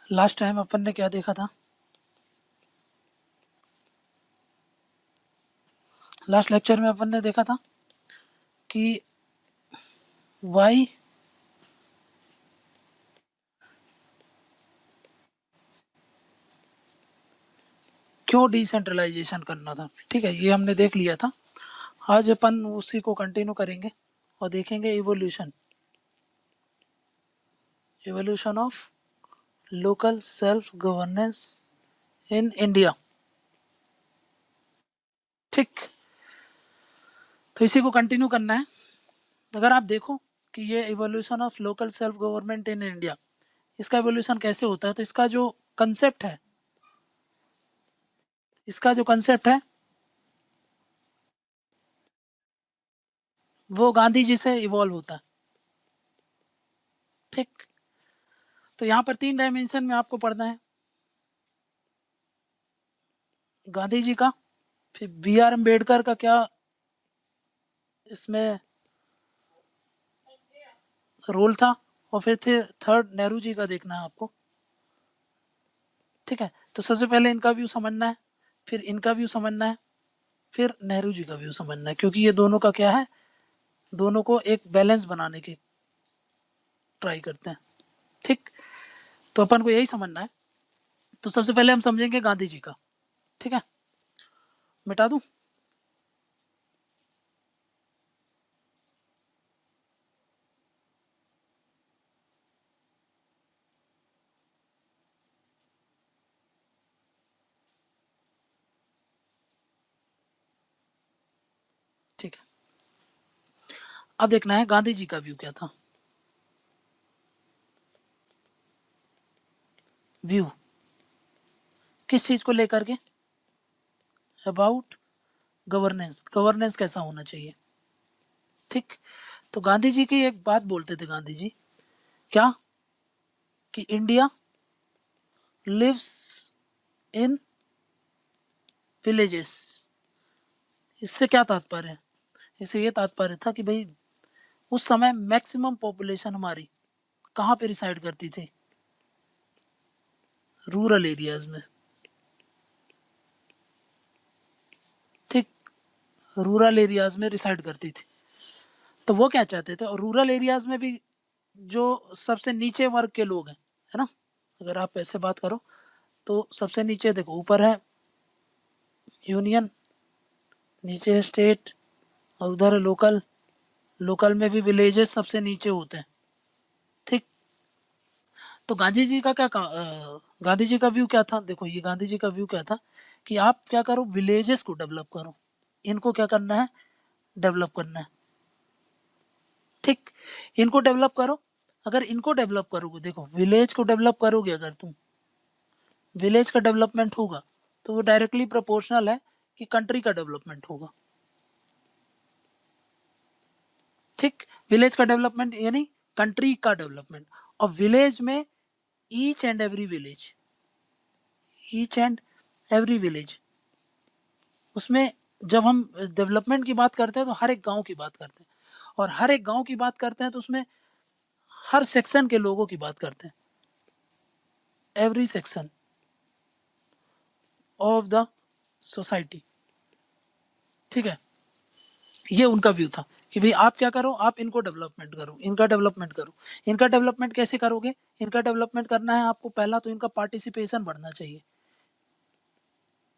Last time अपन ने क्या देखा था? लास्ट लेक्चर में अपन ने देखा था कि वाई क्यों डिसेंट्रलाइजेशन करना था। ठीक है, ये हमने देख लिया था। आज अपन उसी को कंटिन्यू करेंगे और देखेंगे evolution of local self governance in India. ठीक, तो इसी को कंटिन्यू करना है। अगर आप देखो कि ये evolution of local self government in India, इसका इवोल्यूशन कैसे होता है, तो इसका जो कंसेप्ट है, वो गांधी जी से इवॉल्व होता है। ठीक, तो यहाँ पर 3 डायमेंशन में आपको पढ़ना है। गांधी जी का, फिर बी आर अम्बेडकर का क्या इसमें रोल था, और फिर थर्ड नेहरू जी का देखना है आपको। ठीक है, तो सबसे पहले इनका व्यू समझना है, फिर इनका व्यू समझना है, फिर नेहरू जी का व्यू समझना है, क्योंकि ये दोनों का क्या है, दोनों को एक बैलेंस बनाने की ट्राई करते हैं। ठीक, तो अपन को यही समझना है। तो सबसे पहले हम समझेंगे गांधी जी का। ठीक है, मिटा दूं? ठीक है, अब देखना है गांधी जी का व्यू क्या था। व्यू किस चीज को लेकर के? अबाउट गवर्नेंस कैसा होना चाहिए। ठीक, तो गांधी जी की एक बात बोलते थे गांधी जी, क्या कि इंडिया लिव्स इन विलेजेस। इससे क्या तात्पर्य है? इससे ये तात्पर्य था कि भाई उस समय मैक्सिमम पॉपुलेशन हमारी कहाँ पे रिसाइड करती थी? रूरल एरियाज में। ठीक, रूरल एरियाज में रिसाइड करती थी। तो वो क्या चाहते थे, और रूरल एरियाज में भी जो सबसे नीचे वर्ग के लोग हैं, है ना, अगर आप ऐसे बात करो तो सबसे नीचे देखो, ऊपर है यूनियन, नीचे है स्टेट, और उधर है लोकल। लोकल में भी विलेजेस सबसे नीचे होते हैं। ठीक, तो गांधी जी का व्यू क्या था? देखो, ये गांधी जी का व्यू क्या था कि आप क्या करो, विलेजेस को डेवलप करो, इनको क्या करना है, डेवलप करना है। ठीक, इनको डेवलप करो। अगर इनको डेवलप करोगे, देखो विलेज को डेवलप करोगे, अगर तुम विलेज का डेवलपमेंट होगा तो वो डायरेक्टली प्रोपोर्शनल है कि कंट्री का डेवलपमेंट होगा। ठीक, विलेज का डेवलपमेंट यानी कंट्री का डेवलपमेंट। और विलेज में ईच एंड एवरी विलेज, उसमें जब हम डेवलपमेंट की बात करते हैं तो हर एक गांव की बात करते हैं, और हर एक गांव की बात करते हैं तो उसमें हर सेक्शन के लोगों की बात करते हैं, every section of the society. ठीक है, ये उनका व्यू था कि भाई आप क्या करो, आप इनको डेवलपमेंट करो, इनका डेवलपमेंट करो। इनका डेवलपमेंट कैसे करोगे? इनका डेवलपमेंट करना है आपको, पहला तो इनका पार्टिसिपेशन बढ़ना चाहिए।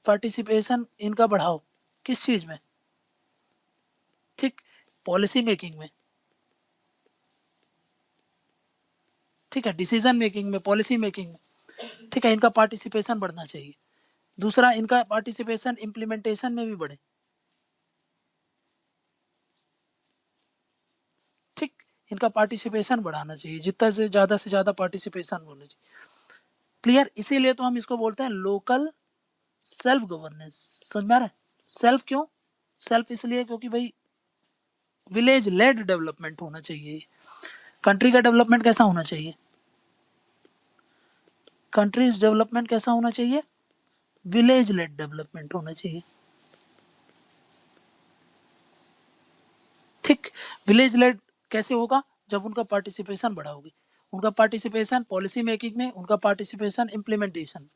पार्टिसिपेशन इनका बढ़ाओ, किस चीज में? ठीक, पॉलिसी मेकिंग में। ठीक है, डिसीजन मेकिंग में, पॉलिसी मेकिंग में। ठीक है, इनका पार्टिसिपेशन बढ़ना चाहिए। दूसरा, इनका पार्टिसिपेशन इम्प्लीमेंटेशन में भी बढ़े। ठीक, इनका पार्टिसिपेशन बढ़ाना चाहिए, जितना से ज़्यादा पार्टिसिपेशन होना चाहिए। क्लियर, इसीलिए तो हम इसको बोलते हैं लोकल सेल्फ गवर्नेंस। समझ में आ रहा है? सेल्फ क्यों? सेल्फ इसलिए क्योंकि भाई विलेज लेड डेवलपमेंट होना चाहिए। कंट्री का डेवलपमेंट कैसा होना चाहिए? कंट्रीज डेवलपमेंट कैसा होना चाहिए? विलेज लेड डेवलपमेंट होना चाहिए। विलेज लेड कैसे होगा? जब उनका पार्टिसिपेशन बढ़ा होगी, उनका पार्टिसिपेशन पॉलिसी मेकिंग में, उनका पार्टिसिपेशन इम्प्लीमेंटेशन में।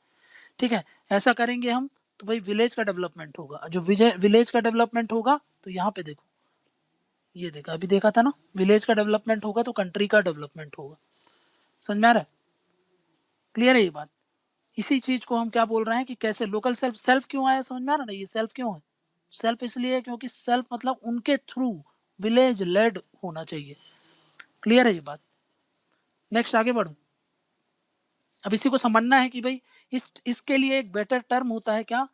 ठीक है, ऐसा करेंगे हम तो भाई विलेज का डेवलपमेंट होगा। जो विलेज का डेवलपमेंट होगा तो यहाँ पे देखो, ये देखा, अभी देखा था ना, विलेज का डेवलपमेंट होगा तो कंट्री का डेवलपमेंट होगा। समझ में आ रहा है? क्लियर है ये बात? इसी चीज को हम क्या बोल रहे हैं कि कैसे लोकल सेल्फ, सेल्फ क्यों आया, समझ में आ रहा ना? ये सेल्फ क्यों है? सेल्फ इसलिए क्योंकि सेल्फ मतलब उनके थ्रू विलेज लेड होना चाहिए। क्लियर है ये बात? नेक्स्ट आगे बढ़ू। अब इसी को समझना है कि भाई इसके लिए एक बेटर टर्म होता है क्या?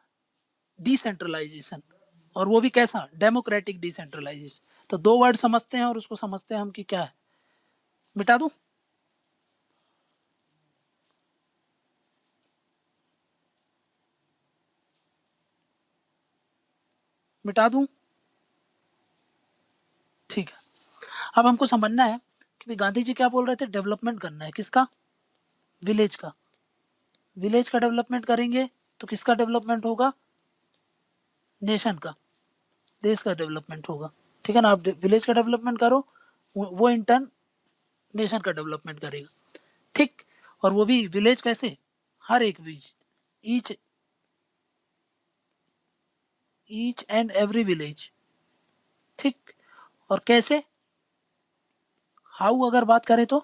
डिसेंट्रलाइजेशन। और वो भी कैसा? Democratic decentralisation. तो दो वर्ड समझते हैं और उसको समझते हैं हम कि क्या है। मिटा दूं? मिटा दूं? ठीक है। अब हमको समझना है कि गांधी जी क्या बोल रहे थे? डेवलपमेंट करना है किसका? विलेज का। विलेज का डेवलपमेंट करेंगे तो किसका डेवलपमेंट होगा? नेशन का, देश का डेवलपमेंट होगा। ठीक है ना? आप विलेज का डेवलपमेंट करो, वो इन टर्न नेशन का डेवलपमेंट करेगा। ठीक। और वो भी विलेज कैसे? हर एक village, each each and every village. ठीक। और कैसे? हाउ अगर बात करें तो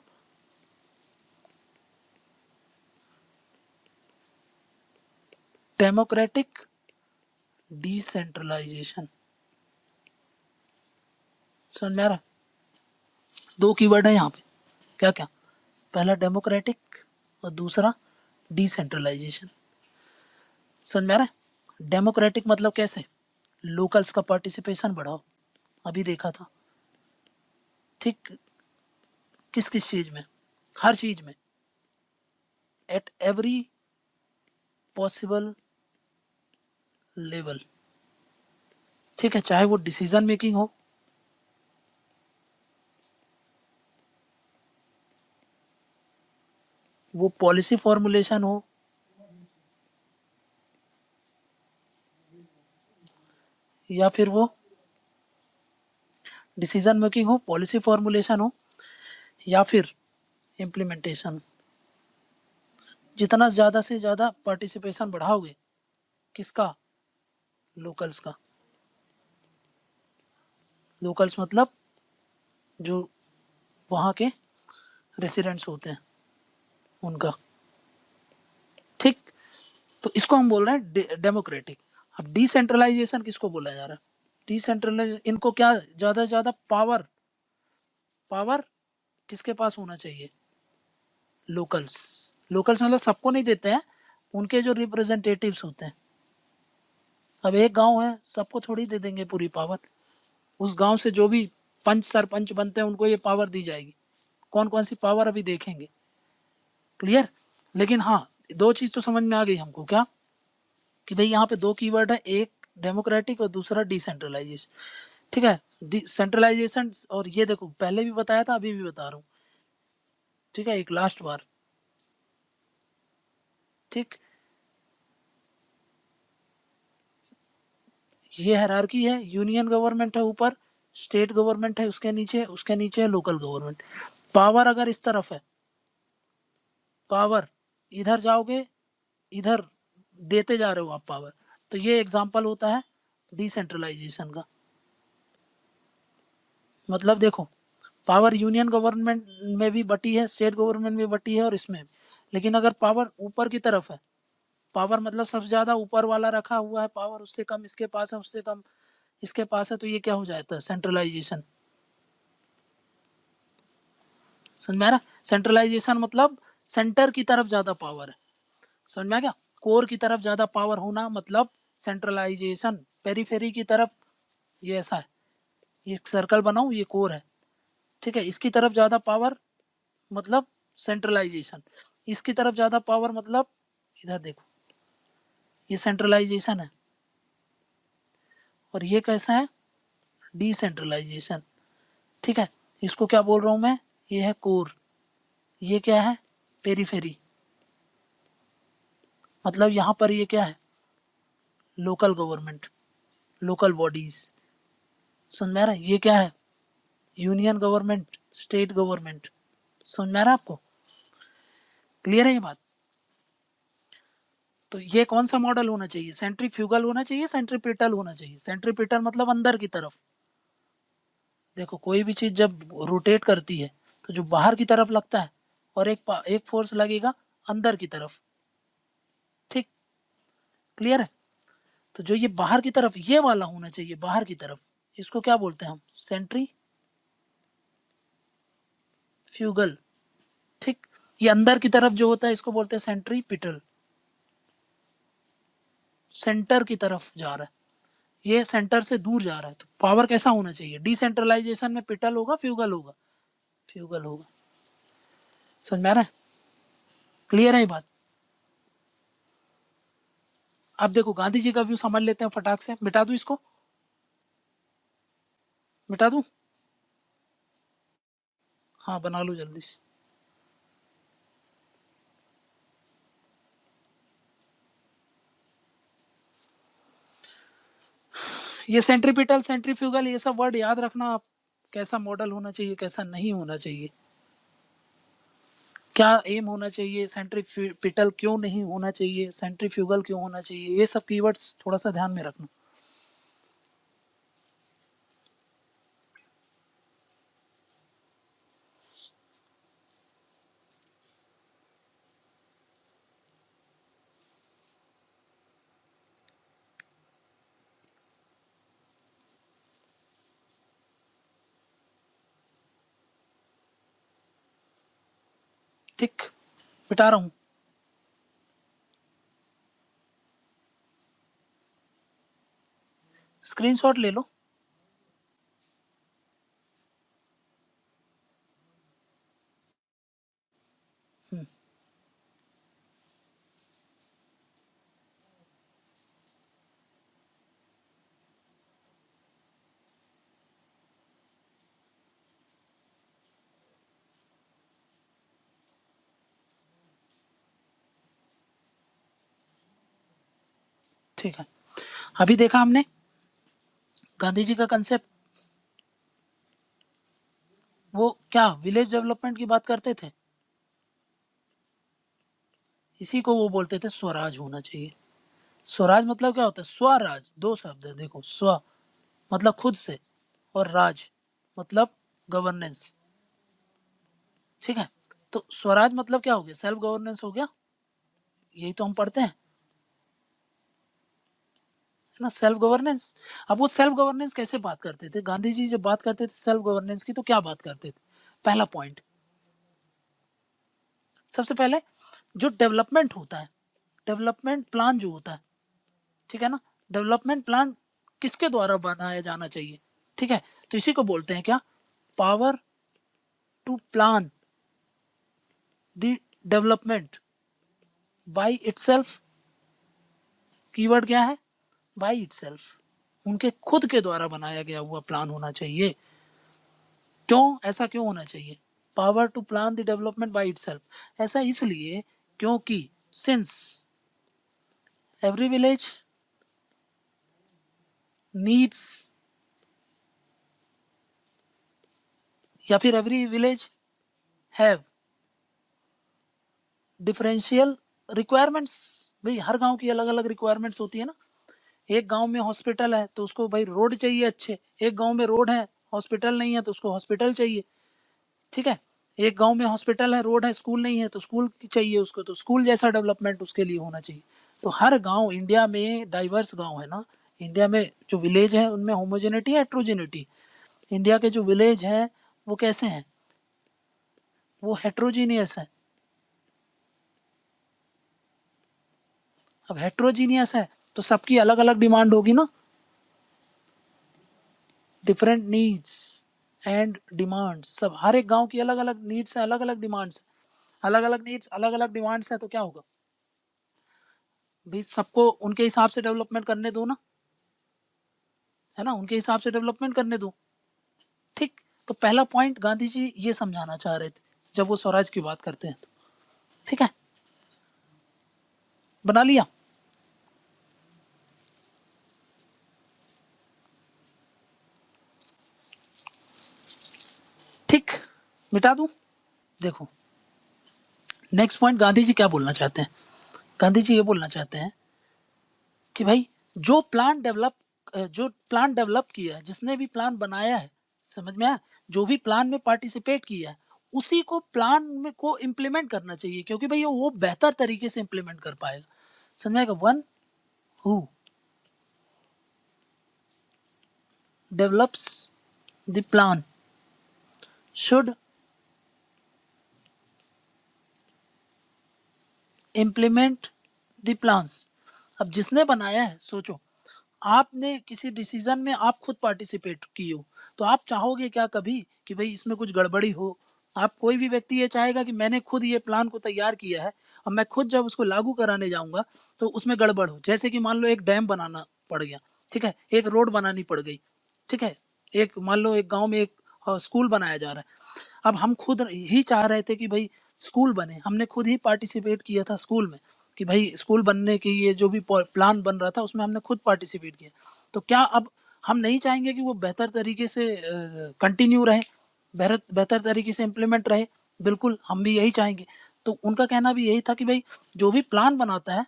डेमोक्रेटिक डिसेंट्रलाइजेशन। समझ में आ रहा? दो कीवर्ड है यहाँ पे, क्या क्या? पहला डेमोक्रेटिक और दूसरा डिसेंट्रलाइजेशन। समझ में आ रहा है? डेमोक्रेटिक मतलब कैसे? लोकल्स का पार्टिसिपेशन बढ़ाओ, अभी देखा था। ठीक। किस किस चीज में? हर चीज में, एट एवरी पॉसिबल लेवल। ठीक है, चाहे वो डिसीजन मेकिंग हो, वो पॉलिसी फॉर्मुलेशन हो, या फिर वो डिसीजन मेकिंग हो, पॉलिसी फॉर्मुलेशन हो, या फिर इम्प्लीमेंटेशन। जितना ज़्यादा से ज़्यादा पार्टिसिपेशन बढ़ाओगे, किसका? लोकल्स का। लोकल्स मतलब जो वहाँ के रेसिडेंट्स होते हैं उनका। ठीक। तो इसको हम बोल रहे हैं डेमोक्रेटिक। अब डिसेंट्रलाइजेशन किसको बोला जा रहा है? डिसेंट्रलाइज, इनको क्या ज़्यादा से ज़्यादा पावर, पावर किसके पास होना चाहिए? लोकल्स। लोकल्स मतलब सबको नहीं देते हैं, उनके जो रिप्रेजेंटेटिव्स होते हैं। अब एक गांव है, सबको थोड़ी दे देंगे पूरी पावर। उस गांव से जो भी पंच सरपंच बनते हैं उनको ये पावर दी जाएगी। कौन कौन सी पावर अभी देखेंगे। क्लियर? लेकिन हाँ, दो चीज तो समझ में आ गई हमको, क्या? कि भाई यहाँ पे दो कीवर्ड है, एक डेमोक्रेटिक और दूसरा डिसेंट्रलाइजेशन। ठीक है, डिसेंट्रलाइजेशन। और ये देखो, पहले भी बताया था, अभी भी बता रहा हूँ। ठीक है, एक लास्ट बार। ठीक। ये हायरार्की है, यूनियन गवर्नमेंट है ऊपर, स्टेट गवर्नमेंट है उसके नीचे है लोकल गवर्नमेंट। पावर अगर इस तरफ है, पावर इधर जाओगे, इधर देते जा रहे हो आप पावर, तो ये एग्जांपल होता है डिसेंट्रलाइजेशन का। मतलब देखो, पावर यूनियन गवर्नमेंट में भी बटी है, स्टेट गवर्नमेंट में बटी है, और इसमें भी। लेकिन अगर पावर ऊपर की तरफ है, पावर मतलब सबसे ज्यादा ऊपर वाला रखा हुआ है पावर, उससे कम इसके पास है, उससे कम इसके पास है, तो ये क्या हो जाता है? सेंट्रलाइजेशन। समझ में आ रहा? सेंट्रलाइजेशन मतलब सेंटर की तरफ ज्यादा पावर है। समझ में आ गया? कोर की तरफ ज्यादा पावर होना मतलब सेंट्रलाइजेशन। पेरीफेरी की तरफ ये ऐसा है, ये सर्कल बनाऊं, ये कोर है। ठीक है, इसकी तरफ ज्यादा पावर मतलब सेंट्रलाइजेशन, इसकी तरफ ज्यादा पावर मतलब, इधर देखो, ये सेंट्रलाइजेशन है। और ये कैसा है? डिसेंट्रलाइजेशन। ठीक है, इसको क्या बोल रहा हूं मैं? ये है कोर, ये क्या है? पेरीफेरी। मतलब यहाँ पर ये क्या है? Local government, local bodies. समझ में आ रहा है? ये क्या है? Union government, state government. समझ में आ रहा है आपको? क्लियर है ये बात? तो ये कौन सा मॉडल होना चाहिए? सेंट्रीफ्यूगल होना चाहिए, सेंट्रीपिटल होना चाहिए। सेंट्रीपिटल मतलब अंदर की तरफ। देखो कोई भी चीज जब रोटेट करती है तो जो बाहर की तरफ लगता है और एक फोर्स लगेगा अंदर की तरफ। ठीक, क्लियर है? तो जो ये बाहर की तरफ ये वाला होना चाहिए, बाहर की तरफ, इसको क्या बोलते हैं हम? सेंट्रीफ्यूगल। ठीक, ये अंदर की तरफ जो होता है इसको बोलते हैं सेंट्रीपिटल। सेंटर की तरफ जा रहा है, ये सेंटर से दूर जा रहा है। तो पावर कैसा होना चाहिए? डिसेंट्रलाइजेशन में पिटल होगा, फ्यूगल होगा? फ्यूगल होगा। समझ में आ रहा है? क्लियर है ये बात? अब देखो गांधी जी का व्यू समझ लेते हैं फटाक से। मिटा दूं इसको? मिटा दूं? हाँ बना लो जल्दी से। ये सेंट्रीपिटल, सेंट्रीफ्यूगल, ये सब वर्ड याद रखना आप। कैसा मॉडल होना चाहिए, कैसा नहीं होना चाहिए, क्या एम होना चाहिए, सेंट्रीपिटल क्यों नहीं होना चाहिए, सेंट्रीफ्यूगल क्यों होना चाहिए, ये सब कीवर्ड्स थोड़ा सा ध्यान में रखना। ठीक, मिटा रहा हूं। स्क्रीनशॉट ले लो। ठीक है, अभी देखा हमने गांधी जी का कंसेप्ट, वो क्या विलेज डेवलपमेंट की बात करते थे। इसी को वो बोलते थे स्वराज होना चाहिए। स्वराज मतलब क्या होता है? स्वराज, दो शब्द है देखो। स्व मतलब खुद से, और राज मतलब गवर्नेंस। ठीक है, तो स्वराज मतलब क्या हो गया? सेल्फ गवर्नेंस हो गया। यही तो हम पढ़ते हैं, है ना, सेल्फ गवर्नेंस। अब वो सेल्फ गवर्नेंस कैसे बात करते थे गांधी जी? जब बात करते थे सेल्फ गवर्नेंस की तो क्या बात करते थे? पहला पॉइंट, सबसे पहले जो डेवलपमेंट होता है, डेवलपमेंट प्लान जो होता है, ठीक है ना, डेवलपमेंट प्लान किसके द्वारा बनाया जाना चाहिए? ठीक है, तो इसी को बोलते हैं क्या? Power to plan the development by itself. Keyword क्या है? By itself. उनके खुद के द्वारा बनाया गया हुआ प्लान होना चाहिए। क्यों ऐसा क्यों होना चाहिए? Power to plan the development by itself, ऐसा इसलिए क्योंकि सिंस एवरी विलेज नीड्स, या फिर every village have differential requirements. भाई हर गांव की अलग अलग रिक्वायरमेंट्स होती है ना। एक गांव में हॉस्पिटल है तो उसको भाई रोड चाहिए अच्छे, एक गांव में रोड है हॉस्पिटल नहीं है तो उसको हॉस्पिटल चाहिए। ठीक है, एक गांव में हॉस्पिटल है, रोड है, स्कूल नहीं है तो स्कूल चाहिए उसको, तो स्कूल जैसा डेवलपमेंट उसके लिए होना चाहिए। तो हर गांव, इंडिया में डाइवर्स गांव है ना, इंडिया में जो विलेज है उनमें होमोजेनिटी है, हेट्रोजेनिटी। इंडिया के जो विलेज है वो कैसे हैं? वो हेट्रोजीनियस है। अब हेट्रोजीनियस है तो सबकी अलग अलग डिमांड होगी ना, डिफरेंट नीड्स एंड डिमांड्स। सब हर एक गांव की अलग अलग नीड्स है, अलग अलग डिमांड्स, अलग अलग नीड्स, अलग अलग डिमांड्स है, तो क्या होगा भाई? सबको उनके हिसाब से डेवलपमेंट करने दो ना, है ना, उनके हिसाब से डेवलपमेंट करने दो। ठीक, तो पहला पॉइंट गांधी जी ये समझाना चाह रहे थे जब वो स्वराज की बात करते हैं। ठीक है, बना लिया। मिटा दूं? देखो नेक्स्ट पॉइंट गांधी जी क्या बोलना चाहते हैं। गांधी जी ये बोलना चाहते हैं कि भाई जो प्लान डेवलप किया है, जिसने भी प्लान बनाया है, समझ में आया, जो भी प्लान में पार्टिसिपेट किया है उसी को प्लान में को इम्प्लीमेंट करना चाहिए, क्योंकि भाई वो बेहतर तरीके से इम्प्लीमेंट कर पाएगा। समझ में आएगा। One who develops the plan should implement the plans. अब जिसने बनाया है, सोचो आपने किसी डिसीजन में आप खुद पार्टिसिपेट की हो, तो आप चाहोगे क्या कभी कि भाई इसमें कुछ गड़बड़ी हो? आप कोई भी व्यक्ति ये चाहेगा कि मैंने खुद ये प्लान को तैयार किया है और मैं खुद जब उसको लागू कराने जाऊंगा तो उसमें गड़बड़ हो। जैसे कि मान लो एक डैम बनाना पड़ गया, ठीक है, एक रोड बनानी पड़ गई, ठीक है, एक मान लो एक गांव में एक स्कूल बनाया जा रहा है। अब हम खुद ही चाह रहे थे कि भाई स्कूल बने, हमने खुद ही पार्टिसिपेट किया था स्कूल में कि भाई स्कूल बनने की ये जो भी प्लान बन रहा था उसमें हमने खुद पार्टिसिपेट किया। तो क्या अब हम नहीं चाहेंगे कि वो बेहतर तरीके से कंटिन्यू रहे, बेहतर तरीके से इम्प्लीमेंट रहे? बिल्कुल हम भी यही चाहेंगे। तो उनका कहना भी यही था कि भाई जो भी प्लान बनाता है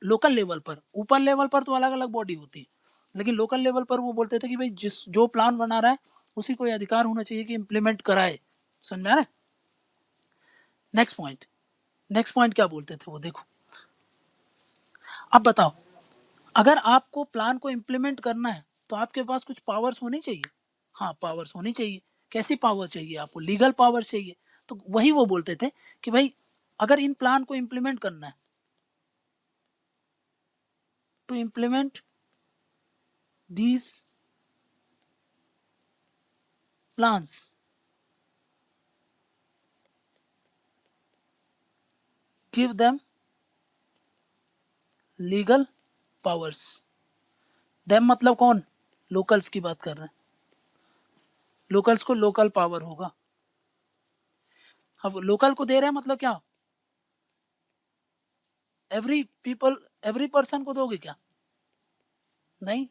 लोकल लेवल पर, ऊपर लेवल पर तो अलग अलग बॉडी होती है, लेकिन लोकल लेवल पर वो बोलते थे कि भाई जिस जो प्लान बना रहा है उसी को ये अधिकार होना चाहिए कि इम्प्लीमेंट कराए। समझ में आ रहा है? नेक्स्ट पॉइंट क्या बोलते थे वो देखो। अब बताओ, अगर आपको प्लान को इम्प्लीमेंट करना है तो आपके पास कुछ पावर्स होनी चाहिए। हाँ, पावर्स होनी चाहिए। कैसी पावर चाहिए आपको? लीगल पावर चाहिए। तो वही वो बोलते थे कि भाई अगर इन प्लान को इम्प्लीमेंट करना है, to implement these plans give them legal powers. Them मतलब कौन? लोकल्स की बात कर रहे हैं। लोकल्स को लोकल पावर होगा। अब लोकल को दे रहे हैं मतलब क्या? एवरी पीपल, एवरी पर्सन को दोगे क्या? नहीं,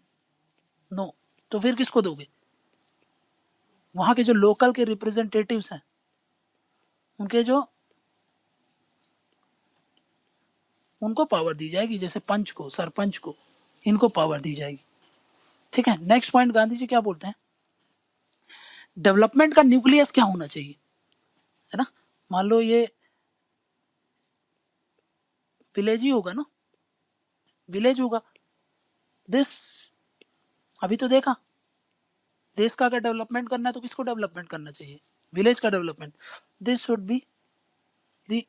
नो। तो फिर किसको दोगे? वहां के जो लोकल के रिप्रेजेंटेटिव्स हैं, उनके जो, उनको पावर दी जाएगी, जैसे पंच को, सरपंच को, इनको पावर दी जाएगी। ठीक है। नेक्स्ट पॉइंट गांधी जी क्या बोलते हैं, डेवलपमेंट का न्यूक्लियस क्या होना चाहिए, है ना? मान लो ये विलेज ही होगा ना, विलेज होगा। दिस, अभी तो देखा, देश का अगर डेवलपमेंट करना है तो किसको डेवलपमेंट करना चाहिए? विलेज का development. This should be the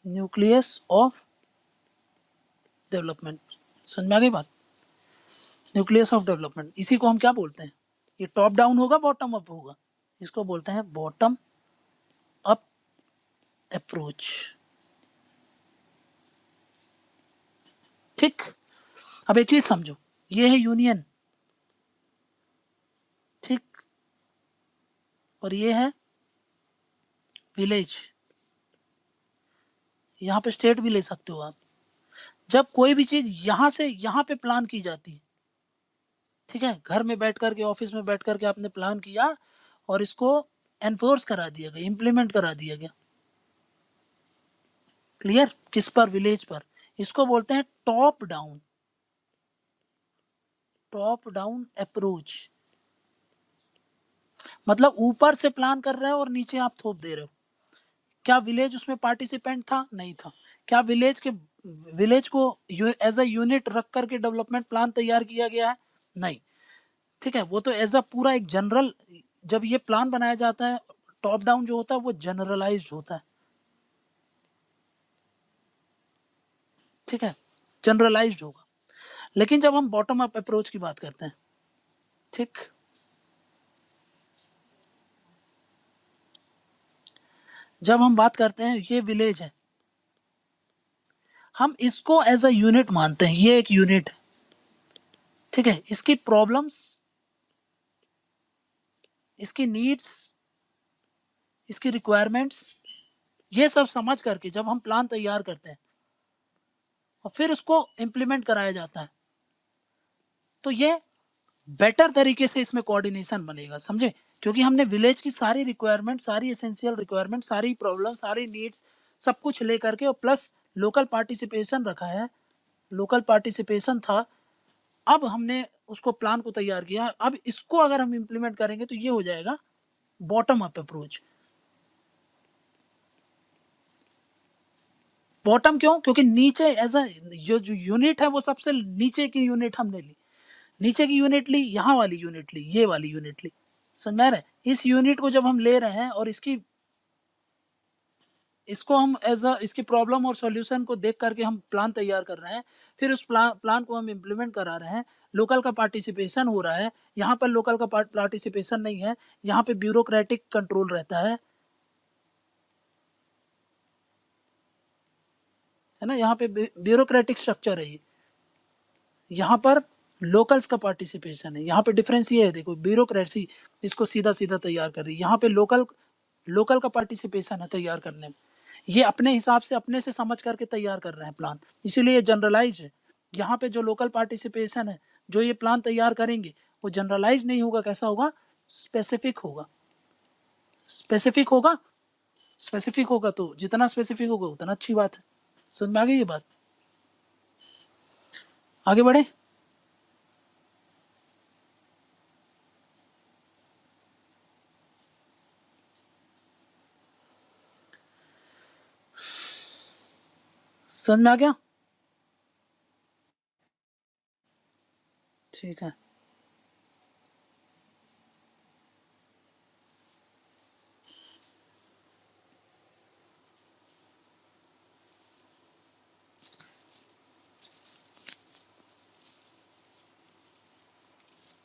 nucleus of development. समझ में आ गई बात? न्यूक्लियस ऑफ डेवलपमेंट, इसी को हम क्या बोलते हैं? ये टॉप डाउन होगा बॉटम अप होगा? इसको बोलते हैं बॉटम अप अप्रोच। ठीक। अब एक चीज समझो, ये है यूनियन, ठीक, और ये है विलेज। यहाँ पे स्टेट भी ले सकते हो आप। जब कोई भी चीज यहाँ से यहाँ पे प्लान की जाती है, ठीक है, घर में बैठ करके, ऑफिस में बैठ करके आपने प्लान किया और इसको एनफोर्स करा दिया गया, इम्प्लीमेंट करा दिया गया। क्लियर? किस पर? विलेज पर। इसको बोलते हैं top down, top down approach. मतलब ऊपर से प्लान कर रहे हो और नीचे आप थोप दे रहे हो। क्या विलेज उसमें पार्टिसिपेंट था? नहीं था। क्या विलेज को एज अ यूनिट रख करके डेवलपमेंट प्लान तैयार किया गया है? नहीं। ठीक है, वो तो एज अ पूरा एक जनरल, जब ये प्लान बनाया जाता है, टॉप डाउन जो होता है वो जनरलाइज्ड होता है। ठीक है, जनरलाइज्ड होगा। लेकिन जब हम बॉटम अप अप्रोच की बात करते हैं, ठीक, जब हम बात करते हैं, ये विलेज है, हम इसको एज अ यूनिट मानते हैं, ये एक यूनिट है। ठीक है, इसकी प्रॉब्लम्स, इसकी नीड्स, इसकी रिक्वायरमेंट्स, ये सब समझ करके जब हम प्लान तैयार करते हैं और फिर उसको इम्प्लीमेंट कराया जाता है, तो ये बेटर तरीके से इसमें कोऑर्डिनेशन बनेगा। समझे? क्योंकि हमने विलेज की सारी रिक्वायरमेंट, सारी एसेंशियल रिक्वायरमेंट, सारी प्रॉब्लम, सारी नीड्स सब कुछ लेकर के और प्लस लोकल पार्टिसिपेशन रखा है, लोकल पार्टिसिपेशन था। अब हमने उसको प्लान को तैयार किया। अब इसको अगर हम इम्प्लीमेंट करेंगे तो ये हो जाएगा बॉटम अप अप्रोच। बॉटम क्यों? क्योंकि नीचे एज अ जो यूनिट है वो सबसे नीचे की यूनिट हमने ली, नीचे की यूनिट ली, यहाँ वाली यूनिट ली, ये वाली यूनिट ली, समझ में आ रहा है? इस यूनिट को जब हम ले रहे हैं और इसको हम एज अ इसकी प्रॉब्लम और सॉल्यूशन को देख करके हम प्लान तैयार कर रहे हैं, फिर उस प्लान को हम इम्प्लीमेंट करा रहे हैं, लोकल का पार्टिसिपेशन हो रहा है। यहाँ पर लोकल का पार्टिसिपेशन नहीं है, यहाँ पे ब्यूरोक्रेटिक कंट्रोल रहता है ना, यहाँ पे ब्यूरोक्रेटिक स्ट्रक्चर है ये, यहाँ पर लोकल्स का पार्टिसिपेशन है। यहाँ पे डिफरेंस ये है, देखो ब्यूरोक्रेसी इसको सीधा सीधा तैयार कर रही है, यहाँ पे लोकल लोकल का पार्टिसिपेशन है तैयार करने में। ये अपने हिसाब से अपने से समझ करके तैयार कर रहे हैं प्लान, इसीलिए ये जनरलाइज है। यहाँ पे जो लोकल पार्टिसिपेशन है, जो ये प्लान तैयार करेंगे वो जनरलाइज नहीं होगा, कैसा होगा? स्पेसिफिक होगा। स्पेसिफिक होगा, स्पेसिफिक होगा तो जितना स्पेसिफिक होगा उतना अच्छी बात है। समझ में आ गई ये बात? आगे बढ़े। समझ में आ गया? ठीक है।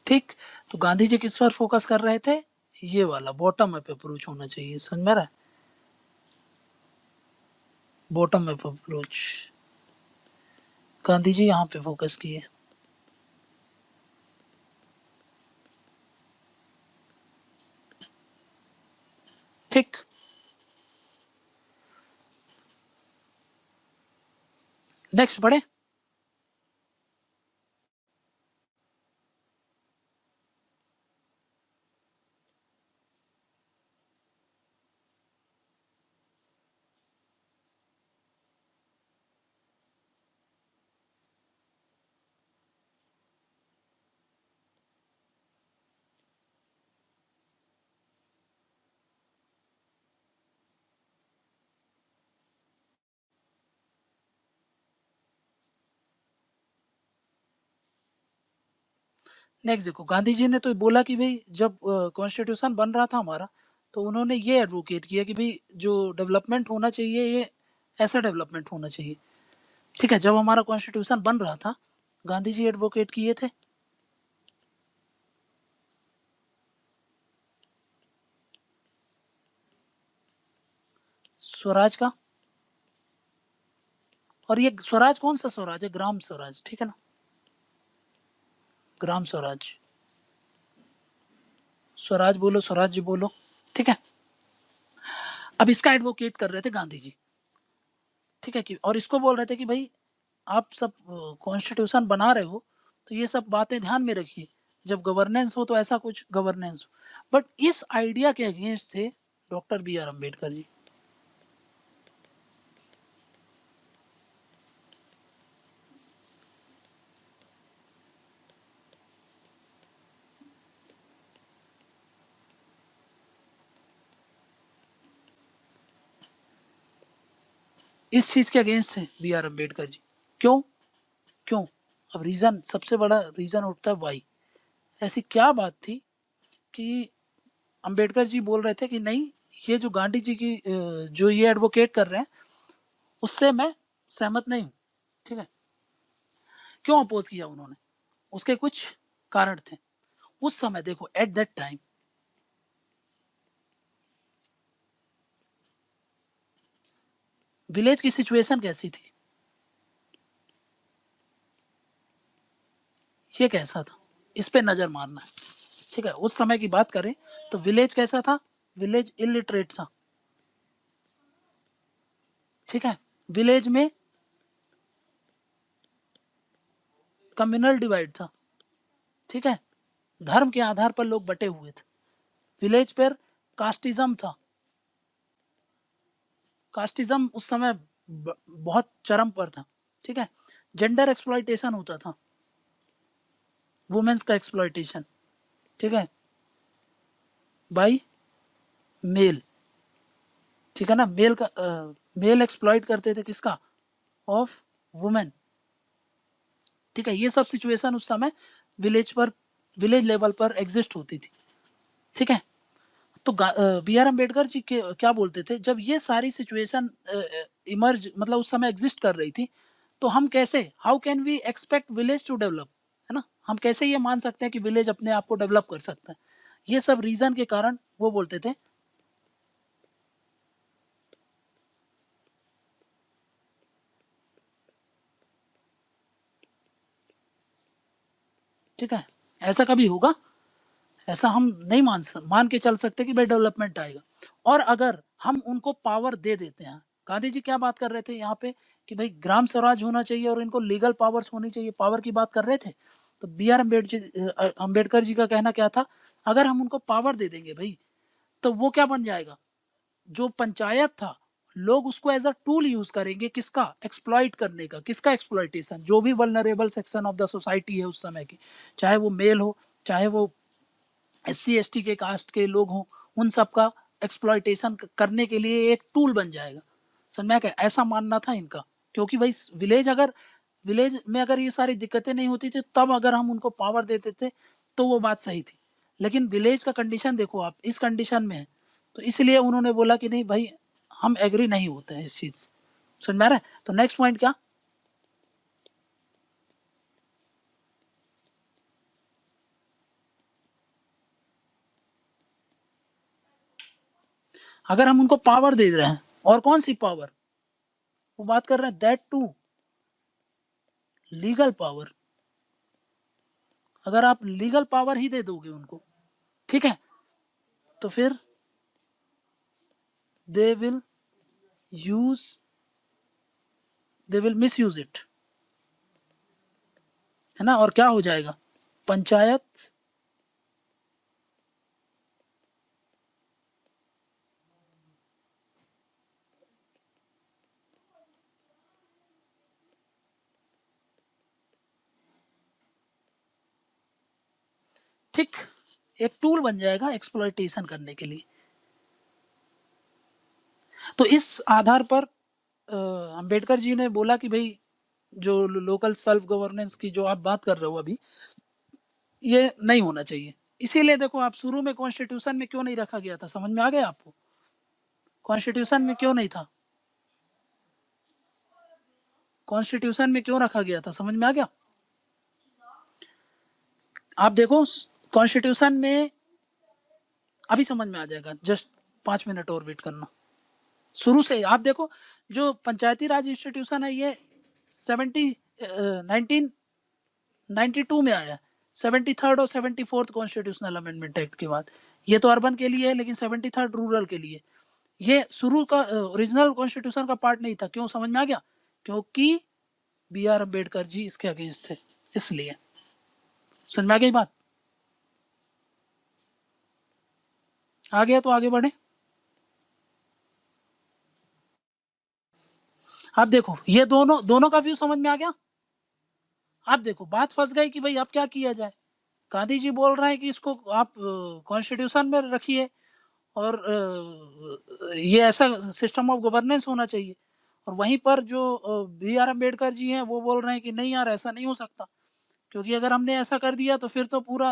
ठीक, तो गांधी जी किस पर फोकस कर रहे थे? ये वाला बॉटम अप अप्रोच होना चाहिए, समझ में आ रहा है? Bottom up approach Gandhi ji यहाँ पे फोकस किए। ठीक, नेक्स्ट बढ़े। नेक्स्ट देखो, गांधी जी ने तो बोला कि भाई जब कॉन्स्टिट्यूशन बन रहा था हमारा, तो उन्होंने ये एडवोकेट किया कि भाई जो डेवलपमेंट होना चाहिए ये ऐसा डेवलपमेंट होना चाहिए। ठीक है, जब हमारा कॉन्स्टिट्यूशन बन रहा था गांधी जी एडवोकेट किए थे स्वराज का। और ये स्वराज कौन सा स्वराज है? ग्राम स्वराज, ठीक है ना, ग्राम स्वराज। स्वराज बोलो, स्वराज्य बोलो, ठीक है। अब इसका एडवोकेट कर रहे थे गांधी जी, ठीक है कि, और इसको बोल रहे थे कि भाई आप सब कॉन्स्टिट्यूशन बना रहे हो तो ये सब बातें ध्यान में रखिए, जब गवर्नेंस हो तो ऐसा कुछ गवर्नेंस हो। बट इस आइडिया के अगेंस्ट थे doctor B are Ambedkar ji. इस चीज के अगेंस्ट थे बी आर अम्बेडकर जी। क्यों? क्यों? अब रीजन, सबसे बड़ा रीजन उठता है वाई। ऐसी क्या बात थी कि अम्बेडकर जी बोल रहे थे कि नहीं, ये जो गांधी जी की जो ये एडवोकेट कर रहे हैं उससे मैं सहमत नहीं हूँ, ठीक है। क्यों अपोज किया उन्होंने? उसके कुछ कारण थे। उस समय देखो, एट दैट टाइम विलेज की सिचुएशन कैसी थी, ये कैसा था, इस पे नजर मारना है, ठीक है। उस समय की बात करें तो विलेज कैसा था? विलेज इलिटरेट था, ठीक है। विलेज में कम्युनल डिवाइड था, ठीक है। धर्म के आधार पर लोग बटे हुए थे, विलेज पर कास्टिज्म था, कास्टिज्म उस समय बहुत चरम पर था, ठीक है। जेंडर एक्सप्लॉइटेशन होता था, वुमेन्स का एक्सप्लॉइटेशन, ठीक है, बाई मेल, ठीक है ना। मेल का मेल एक्सप्लॉइट करते थे किसका, ऑफ वुमेन, ठीक है। ये सब सिचुएशन उस समय विलेज पर, विलेज लेवल पर एग्जिस्ट होती थी, ठीक है। तो बी आर अम्बेडकर जी के क्या बोलते थे, जब ये सारी सिचुएशन इमर्ज मतलब उस समय एग्जिस्ट कर रही थी, तो हम कैसे, how can we expect village to develop, है ना, हम कैसे ये मान सकते हैं कि विलेज अपने आप को डेवलप कर सकता है। ये सब रीजन के कारण वो बोलते थे, ठीक है, ऐसा कभी होगा, ऐसा हम नहीं मान के चल सकते कि भाई डेवलपमेंट आएगा। और अगर हम उनको पावर दे देते हैं, गांधी जी क्या बात कर रहे थे यहाँ पे कि भाई ग्राम स्वराज होना चाहिए और इनको लीगल पावर्स होनी चाहिए, पावर की बात कर रहे थे। तो बी आर अम्बेडकर जी का कहना क्या था, अगर हम उनको पावर दे देंगे भाई, तो वो क्या बन जाएगा, जो पंचायत था, लोग उसको एज अ टूल यूज करेंगे, किसका, एक्सप्लॉइट करने का, किसका एक्सप्लॉइटेशन, जो भी vulnerable section of the society है उस समय की, चाहे वो मेल हो, चाहे वो SC ST के कास्ट के लोग हों, उन सब का एक्सप्लॉइटेशन करने के लिए एक टूल बन जाएगा। समझ में, ऐसा मानना था इनका। क्योंकि भाई विलेज में अगर ये सारी दिक्कतें नहीं होती थी, तब अगर हम उनको पावर देते थे तो वो बात सही थी। लेकिन विलेज का कंडीशन देखो आप, इस कंडीशन में है, तो इसलिए उन्होंने बोला कि नहीं भाई, हम एग्री नहीं होते हैं इस चीज। समझ में आ रहा है। तो नेक्स्ट पॉइंट क्या, अगर हम उनको पावर दे रहे हैं, और कौन सी पावर, वो बात कर रहे हैं दैट टू लीगल पावर, अगर आप लीगल पावर ही दे दोगे उनको, ठीक है, तो फिर they will use, they will miss use it, है ना। और क्या हो जाएगा, पंचायत ठीक एक टूल बन जाएगा एक्सप्लॉइटेशन करने के लिए। तो इस आधार पर अंबेडकर जी ने बोला कि भाई, जो लोकल सेल्फ गवर्नेंस की जो आप बात कर रहे हो अभी, ये नहीं होना चाहिए। इसीलिए देखो आप, शुरू में कॉन्स्टिट्यूशन में क्यों नहीं रखा गया था, समझ में आ गया आपको, कॉन्स्टिट्यूशन में क्यों नहीं था, कॉन्स्टिट्यूशन में क्यों रखा गया था, समझ में आ गया। आप देखो कॉन्स्टिट्यूशन में, अभी समझ में आ जाएगा, जस्ट 5 मिनट और वेट करना। शुरू से आप देखो, जो पंचायती राज इंस्टीट्यूशन है, ये 1992 में आया, 73rd और 74th कॉन्स्टिट्यूशनल अमेंडमेंट एक्ट के बाद। ये तो अर्बन के लिए है, लेकिन 73rd रूरल के लिए। ये शुरू का ओरिजिनल कॉन्स्टिट्यूशन का पार्ट नहीं था। क्यों, समझ में आ गया, क्योंकि बी आर अम्बेडकर जी इसके अगेंस्ट थे, इसलिए। समझ में आ गई बात, आ गया तो आगे बढ़े। आप देखो, ये दोनों दोनों का व्यू समझ में आ गया। आप देखो बात फंस गई कि भाई अब क्या किया जाए। गांधी जी बोल रहे हैं कि इसको आप कॉन्स्टिट्यूशन में रखिए, और ये ऐसा सिस्टम ऑफ गवर्नेंस होना चाहिए। और वहीं पर जो बी आर अम्बेडकर जी हैं, वो बोल रहे हैं कि नहीं यार, ऐसा नहीं हो सकता, क्योंकि अगर हमने ऐसा कर दिया तो फिर तो पूरा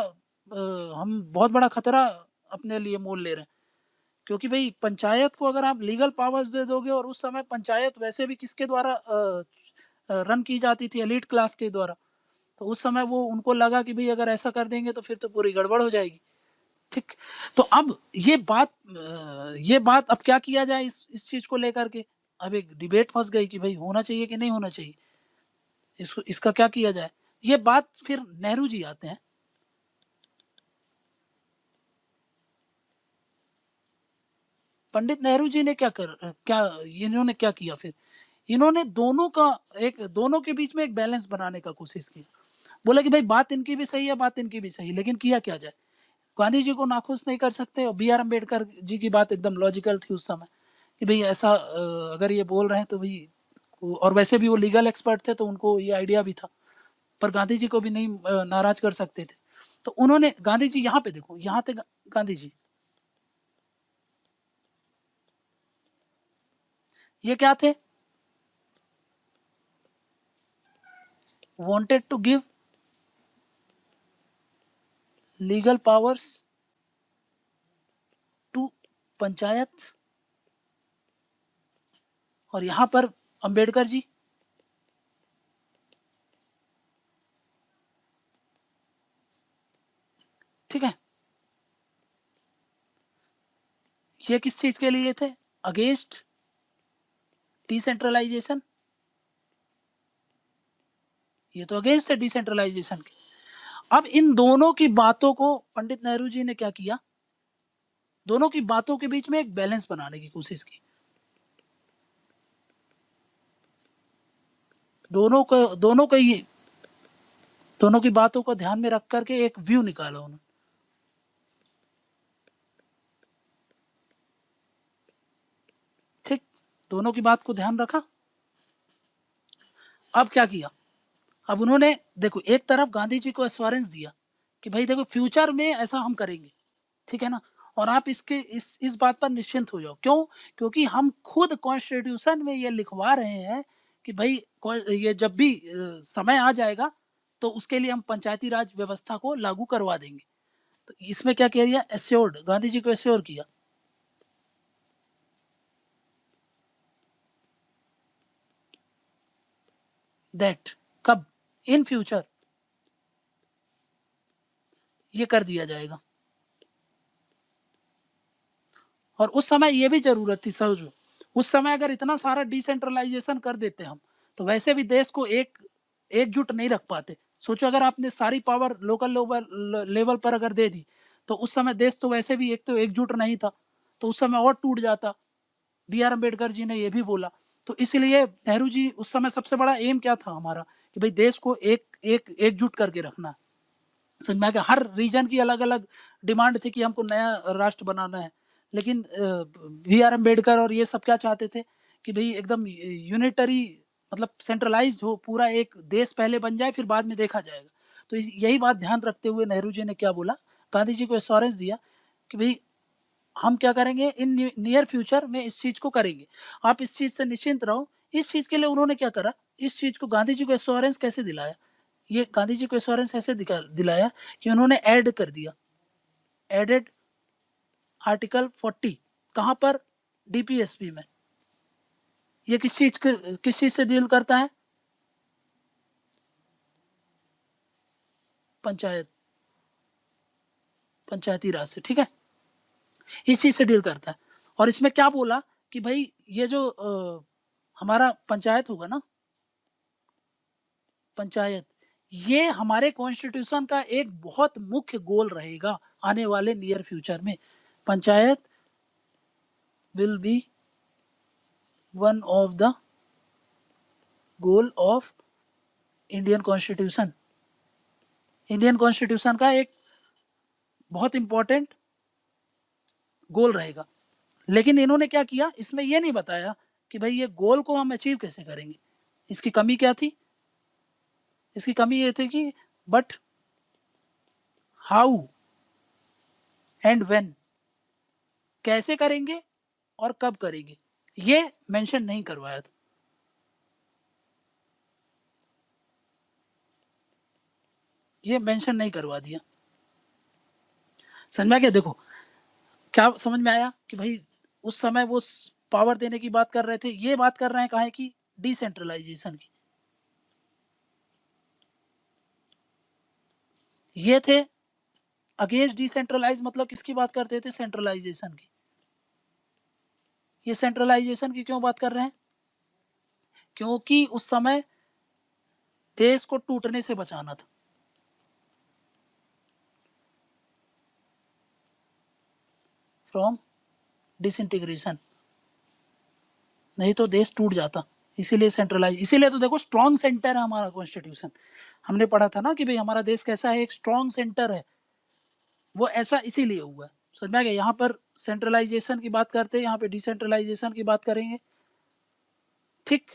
हम बहुत बड़ा खतरा अपने लिए मोल ले रहे हैं। क्योंकि भाई पंचायत को अगर आप लीगल पावर्स दे दोगे, और उस समय पंचायत वैसे भी किसके द्वारा रन की जाती थी, एलीट क्लास के द्वारा, तो उस समय वो उनको लगा कि भाई अगर ऐसा कर देंगे तो फिर तो पूरी गड़बड़ हो जाएगी, ठीक। तो अब ये बात अब क्या किया जाए इस चीज को लेकर के। अब एक डिबेट फंस गई कि भाई होना चाहिए कि नहीं होना चाहिए, इसको इसका क्या किया जाए। ये बात फिर नेहरू जी आते हैं। पंडित नेहरू जी ने क्या इन्होंने क्या किया फिर, इन्होंने दोनों के बीच में एक बैलेंस बनाने का कोशिश किया। बोला कि भाई बात इनकी भी सही है, बात इनकी भी सही, लेकिन किया क्या जाए। गांधी जी को नाखुश नहीं कर सकते। और बी आर अम्बेडकर जी की बात एकदम लॉजिकल थी उस समय कि भाई ऐसा अगर ये बोल रहे हैं तो भाई, और वैसे भी वो लीगल एक्सपर्ट थे तो उनको ये आइडिया भी था, पर गांधी जी को भी नहीं नाराज कर सकते थे। तो उन्होंने, गांधी जी यहाँ पे देखो, यहाँ थे गांधी जी, ये क्या थे, wanted to give legal powers to panchayat. और यहां पर अंबेडकर जी, ठीक है, ये किस चीज के लिए थे, अगेंस्ट डिसेंट्रलाइजेशन, ये तो अगेंस्ट है डिसेंट्रलाइजेशन के। अब इन दोनों की बातों को पंडित नेहरू जी ने क्या किया, दोनों की बातों के बीच में एक बैलेंस बनाने की कोशिश की। दोनों की बातों को ध्यान में रख करके एक व्यू निकाला उन्होंने। ठीक, दोनों की बात को ध्यान रखा। अब क्या किया, अब उन्होंने देखो एक तरफ गांधी जी को एश्योरेंस दिया कि भाई देखो फ्यूचर में ऐसा हम करेंगे, ठीक है ना, और आप इसके इस बात पर निश्चिंत हो जाओ। क्यों, क्योंकि हम खुद कॉन्स्टिट्यूशन में ये लिखवा रहे हैं कि भाई ये जब भी समय आ जाएगा तो उसके लिए हम पंचायती राज व्यवस्था को लागू करवा देंगे। तो इसमें क्या कह दिया, एश्योर्ड, गांधी जी को एश्योर किया। दैट, कब, इन फ्यूचर ये कर दिया जाएगा। और उस समय ये भी जरूरत थी समझो, उस समय अगर इतना सारा डिसेंट्रलाइजेशन कर देते हम तो वैसे भी देश को एकजुट नहीं रख पाते। सोचो अगर आपने सारी पावर लोकल लेवल पर अगर दे दी तो उस समय देश तो वैसे भी एक तो एकजुट नहीं था, तो उस समय और टूट जाता। बी आर अम्बेडकर जी ने यह भी बोला। तो इसलिए नेहरू जी उस समय सबसे बड़ा एम क्या था हमारा कि भाई देश को एकजुट करके रखना है। समझ में आ गया, हर रीजन की अलग अलग डिमांड थी कि हमको नया राष्ट्र बनाना है, लेकिन वी आर अम्बेडकर और ये सब क्या चाहते थे कि भाई एकदम यूनिटरी, मतलब सेंट्रलाइज हो पूरा, एक देश पहले बन जाए फिर बाद में देखा जाएगा। तो यही बात ध्यान रखते हुए नेहरू जी ने क्या बोला, गांधी जी को एश्योरेंस दिया कि भाई हम क्या करेंगे इन नियर फ्यूचर में इस चीज को करेंगे, आप इस चीज से निश्चिंत रहो। इस चीज के लिए उन्होंने क्या करा, इस चीज को गांधी जी को एश्योरेंस कैसे दिलाया, ये गांधी जी को एश्योरेंस ऐसे दिलाया कि उन्होंने ऐड कर दिया, एडेड आर्टिकल 40, कहां पर, डीपीएसपी में। ये किस चीज से डील करता है, पंचायत, पंचायती राज से, ठीक है, इस चीज से डील करता है। और इसमें क्या बोला कि भाई ये जो हमारा पंचायत होगा ना, पंचायत, ये हमारे कॉन्स्टिट्यूशन का एक बहुत मुख्य गोल रहेगा आने वाले नियर फ्यूचर में। Panchayat will be one of the goal of Indian constitution. Indian constitution का एक बहुत इंपॉर्टेंट गोल रहेगा। लेकिन इन्होंने क्या किया, इसमें यह नहीं बताया कि भाई ये गोल को हम अचीव कैसे करेंगे। इसकी कमी क्या थी, इसकी कमी ये थी कि बट हाउ एंड व्हेन, कैसे करेंगे और कब करेंगे, ये मेंशन नहीं करवाया था। ये मेंशन नहीं करवा दिया। समझ में आ गया, देखो क्या समझ में आया कि भाई उस समय वो पावर देने की बात कर रहे थे, ये बात कर रहे हैं कहाँ की, डिसेंट्रलाइजेशन की। ये थे अगेंस्ट डिसेंट्रलाइज, मतलब किसकी बात करते थे, सेंट्रलाइजेशन की। ये सेंट्रलाइजेशन की क्यों बात कर रहे हैं, क्योंकि उस समय देश को टूटने से बचाना था। फ्रॉम डिसइंटीग्रेशन, नहीं तो देश टूट जाता। इसीलिए सेंट्रलाइज, इसीलिए तो देखो स्ट्रॉन्ग सेंटर है हमारा कॉन्स्टिट्यूशन। हमने पढ़ा था ना कि भाई हमारा देश कैसा है, एक स्ट्रॉन्ग सेंटर है। वो ऐसा इसीलिए हुआ है। समझ में आ गया? यहाँ पर सेंट्रलाइजेशन की बात करते हैं, यहाँ पे डिसेंट्रलाइजेशन की बात करेंगे। ठीक।